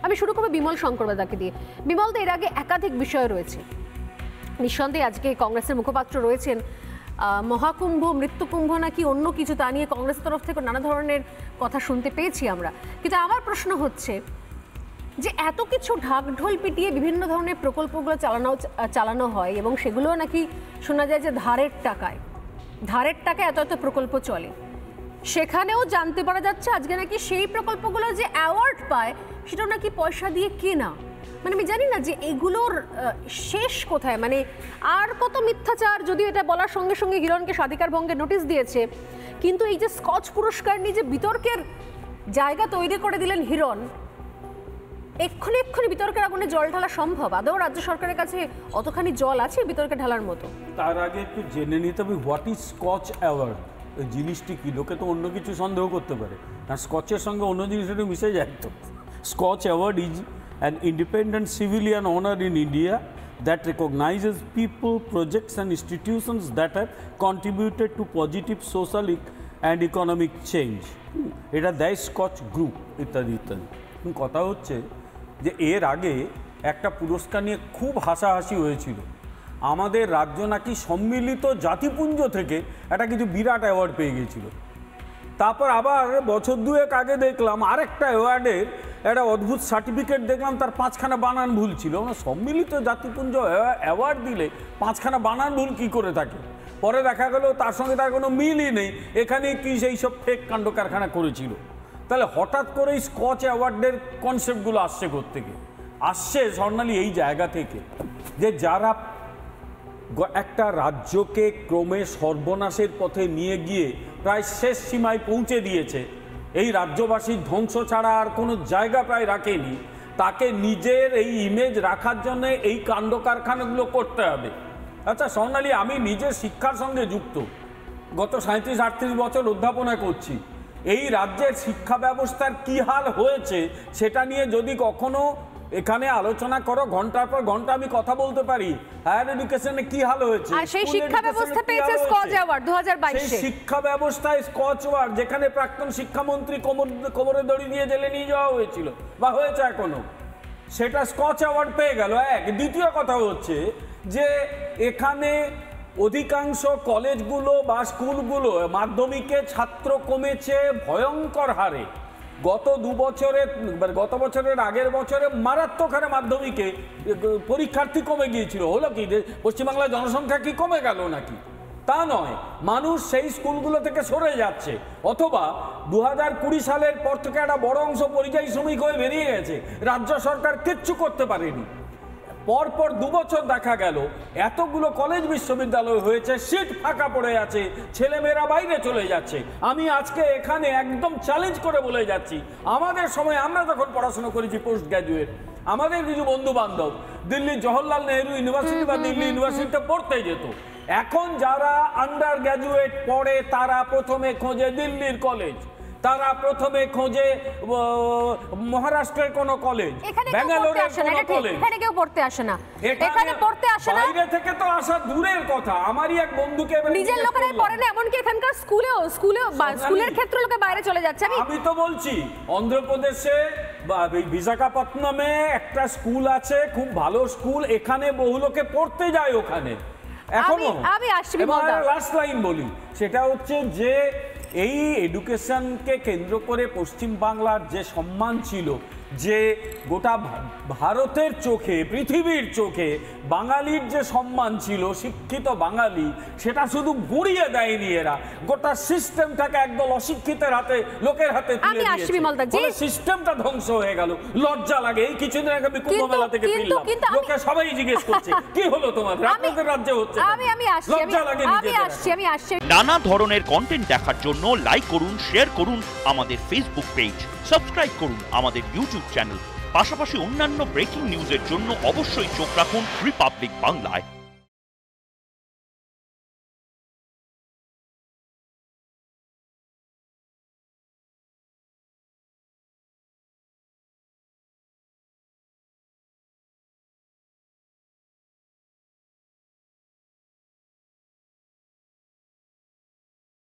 আমি শুরু করবো বিমল শঙ্করবাদাকে দিয়ে। বিমল, তো এর আগে একাধিক বিষয় রয়েছে, নিঃসন্দেহে আজকে কংগ্রেসের মুখপাত্র রয়েছেন, মহাকুম্ভ, মৃত্যুকুম্ভ নাকি অন্য কিছু, তা নিয়ে কংগ্রেসের তরফ থেকে নানা ধরনের কথা শুনতে পেয়েছি আমরা। কিন্তু আমার প্রশ্ন হচ্ছে যে এত কিছু ঢাকঢোল পিটিয়ে বিভিন্ন ধরনের প্রকল্পগুলো চালানো হয় এবং সেগুলো নাকি শোনা যায় যে ধারের টাকায় এত এত প্রকল্প চলে, সেখানেও জানতে পারা যাচ্ছে আজকে নাকি সেই প্রকল্পগুলো যে অ্যাওয়ার্ড পায় সেটাও নাকি পয়সা দিয়ে কেনা। মানে আমি জানি না যে এগুলোর শেষ কোথায়, মানে আর কত মিথ্যাচার। যদিও এটা বলার সঙ্গে সঙ্গে হিরণকে স্বাধিকার ভঙ্গের নোটিশ দিয়েছে, কিন্তু এই যে স্কচ পুরস্কার নিয়ে যে বিতর্কের জায়গা তৈরি করে দিলেন হিরণ, এক্ষুনি বিতর্কের আগুনে জল ঢালা সম্ভব? আদৌ রাজ্য সরকারের কাছে অতখানি জল আছে বিতর্কে ঢালার মতো? তার আগে একটু জেনে নিতে হবে হোয়াট ইজ স্কচ অ্যাওয়ার্ড, ওই জিনিসটি কি। লোকে তো অন্য কিছু সন্দেহ করতে পারে, আর স্কচের সঙ্গে অন্য জিনিসটা মিশে যায় তো। Scotch award is an independent civilian honor in India that recognizes people, projects and institutions that have contributed to positive social and economic change. এটা দেয় স্কচ গ্রুপ ইত্যাদি ইত্যাদি। কথা হচ্ছে যে এর আগে একটা পুরস্কার নিয়ে খুব হাসাহাসি হয়েছিল, আমাদের রাজ্য নাকি সম্মিলিত জাতিপুঞ্জ থেকে একটা কিছু বিরাট অ্যাওয়ার্ড পেয়ে গিয়েছিল। তারপর আবার বছর দুয়েক আগে দেখলাম আরেকটা অ্যাওয়ার্ডের একটা অদ্ভুত সার্টিফিকেট দেখলাম, তার 5খানা বানান ভুল ছিল। আমরা সম্মিলিত জাতিপুঞ্জ অ্যাওয়ার্ড দিলে 5খানা বানান ভুল কী করে থাকে? পরে দেখা গেল তার সঙ্গে তার কোনো মিলই নেই, এখানে কি সেই সব ফেক কাণ্ড কারখানা করেছিল। তাহলে হঠাৎ করে এই স্কচ অ্যাওয়ার্ডের কনসেপ্টগুলো আসছে কোত্থেকে? আসছে স্বর্ণালী এই জায়গা থেকে যে যারা একটা রাজ্যকে ক্রমে সর্বনাশের পথে নিয়ে গিয়ে প্রায় শেষ সীমায় পৌঁছে দিয়েছে, এই রাজ্যবাসীর ধ্বংস ছাড়া আর কোনো জায়গা প্রায় রাখেনি, তাকে নিজের এই ইমেজ রাখার জন্য এই কাণ্ড কারখানাগুলো করতে হবে। আচ্ছা স্বর্ণালী, আমি নিজের শিক্ষার সঙ্গে যুক্ত, গত 37-38 বছর অধ্যাপনা করছি। এই রাজ্যের শিক্ষা ব্যবস্থার কী হাল হয়েছে সেটা নিয়ে যদি কখনো এখানে আলোচনা করো, ঘন্টার পর ঘন্টা আমি কথা বলতে পারি। হায়ার এডুকেশনে কি হাল হয়েছে, আর সেই শিক্ষা ব্যবস্থা পেয়েছে স্কচ অ্যাওয়ার্ড 2022 সেই শিক্ষা ব্যবস্থায় স্কচ অ্যাওয়ার্ড, যেখানে প্রাক্তন শিক্ষামন্ত্রী কোমরে দড়ি দিয়ে জেলে নিয়ে যাওয়া হয়েছিল বা হয়েছে এখনো, সেটা স্কচ অ্যাওয়ার্ড পেয়ে গেল। এক দ্বিতীয় কথা হচ্ছে যে এখানে অধিকাংশ কলেজগুলো বা স্কুলগুলো মাধ্যমিকে ছাত্র কমেছে ভয়ঙ্কর হারে। গত বছরের আগের বছরে মারাত্মক হারে মাধ্যমিকে পরীক্ষার্থী কমে গিয়েছিল। হলো কি, পশ্চিমবাংলার জনসংখ্যা কি কমে গেল নাকি? তা নয়, মানুষ সেই স্কুলগুলো থেকে সরে যাচ্ছে। অথবা 2020 সালের পর থেকে একটা বড় অংশ পরিযায়ী শ্রমিক হয়ে বেরিয়ে গেছে, রাজ্য সরকার কিচ্ছু করতে পারেনি। পরপর 2 বছর দেখা গেল এতগুলো কলেজ বিশ্ববিদ্যালয় হয়েছে, সিট ফাঁকা পড়ে আছে, ছেলেমেয়েরা বাইরে চলে যাচ্ছে। আমি আজকে এখানে একদম চ্যালেঞ্জ করে বলে যাচ্ছি, আমাদের সময় আমরা যখন পড়াশোনা করেছি পোস্ট গ্র্যাজুয়েট, আমাদের কিছু বন্ধু বান্ধব দিল্লি জওহরলাল নেহরু ইউনিভার্সিটি বা দিল্লি ইউনিভার্সিটিতে পড়তে যেত। এখন যারা আন্ডার গ্র্যাজুয়েট পড়ে তারা প্রথমে খোঁজে দিল্লির কলেজ, তারা প্রথমে খোঁজে মহারাষ্ট্রের কোন কলেজ, ব্যাঙ্গালোরের কোন কলেজ। এখানে কেউ পড়তে আসে না, এখানে পড়তে আসে না, বাইরে থেকে তো আসা দূরের কথা। আমারই এক বন্ধুকে নিজের লোকেরাই পড়ে না, এমনকি এখানকার স্কুলের ক্ষেত্রে লোকে বাইরে চলে যাচ্ছে। আমি তো বলছি অন্ধ্রপ্রদেশে বিশাখাপত্তনমে একটা স্কুল আছে, খুব ভালো স্কুল, এখানে বহু লোকে পড়তে যায় ওখানে এখনো। আমি আসছি, লাস্ট লাইন বলি, সেটা হচ্ছে যে এই এডুকেশনকে কেন্দ্র করে পশ্চিমবাংলার যে সম্মান ছিল, যে গোটা ভারতের চোখে, পৃথিবীর চোখে বাঙালির যে সম্মান ছিল, শিক্ষিত বাঙালি, সেটা শুধু গুড়িয়ে দেয়নি এরা, গোটা সিস্টেমটাকে একদল অশিক্ষিতের হাতে, লোকের হাতে তুলে দিয়েছে। সিস্টেমটা ধ্বংস হয়ে গেল। লজ্জা লাগে। এই কিছুদিন আগে আমি কুম্ভ মেলা থেকে ফিরলাম, লোকে সবাই জিজ্ঞেস করছে কি হলো তোমার, আপনাদের রাজ্যে হচ্ছে। লজ্জা লাগে। আমি আসছি। নানা ধরনের কন্টেন্ট দেখার জন্য লাইক করুন, শেয়ার করুন আমাদের ফেসবুক পেজ, সাবস্ক্রাইব করুন আমাদের ইউটিউব চ্যানেল। পাশাপাশি অন্যান্য ব্রেকিং নিউজের জন্য অবশ্যই চোখ রাখুন রিপাবলিক বাংলায়।